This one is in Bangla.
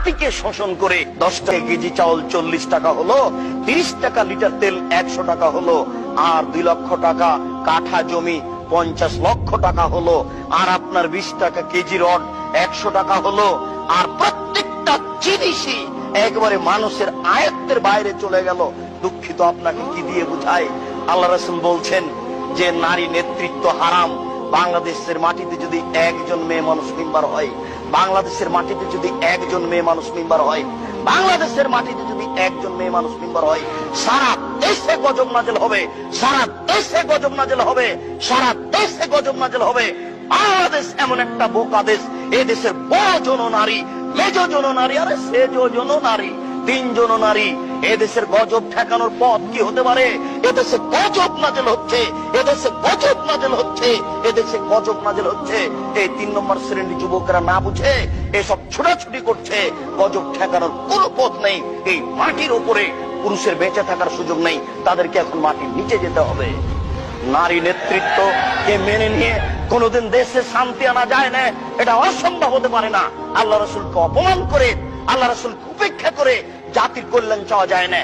জাতিকে শোষণ করে 10 টাকা কেজি চাউল 40 টাকা হলো, 30 টাকা লিটার তেল 100 টাকা হলো, আর 2 লক্ষ টাকা কাঠা জমি 50 লক্ষ টাকা হলো, আর আপনার 20 টাকা কেজি রড 100 টাকা হলো, আর প্রত্যেকটা জিনিসই একবারে মানুষের আয়ত্তের বাইরে চলে গেল। দুঃখিত, আপনাকে কি দিয়ে বুঝায়? আল্লাহ রাসূল বলছেন যে নারী নেতৃত্ব হারাম। বাংলাদেশের মাটিতে যদি একজন মেয়ে মানুষ মেম্বার হয়, বাংলাদেশের মাটিতে যদি একজন মেয়ে মানুষ মেম্বার হয়, বাংলাদেশের মাটিতে যদি একজন মেয়ে মানুষ মেম্বার হয়, সারা দেশে গজব নাজেল হবে, সারা দেশে গজব নাজেল হবে, সারা দেশে গজব নাজেল হবে। বাংলাদেশ এমন একটা বোকা দেশ, এ দেশের বড় জন নারী, মেজ জন নারী, আরে সেজ জন নারী, 3 জন নারী। এদেশের গজব ঠেকানোর পথ কি হতে পারে? এদেশে গজব নাজেল হচ্ছে, এদেশে গজব নাজেল হচ্ছে, এদেশে গজব নাজেল হচ্ছে। এই 3 নম্বর শ্রেণীর যুবকরা না বুঝে এসব ছোটাছুটি করছে। গজব ঠেকানোর কোনো পথ নেই। এই মাটির উপরে পুরুষের বেঁচে থাকার সুযোগ নেই, তাদেরকে এখন মাটির নিচে যেতে হবে। নারী নেতৃত্ব কে মেনে নিয়ে কোনোদিন দেশে শান্তি আনা যায় না, এটা অসম্ভব হতে পারে না। আল্লাহ রাসূলকে অপমান করে, আল্লাহ রাসূলকে উপেক্ষা করে জাতির কল্যাণ চাওয়া যায় না।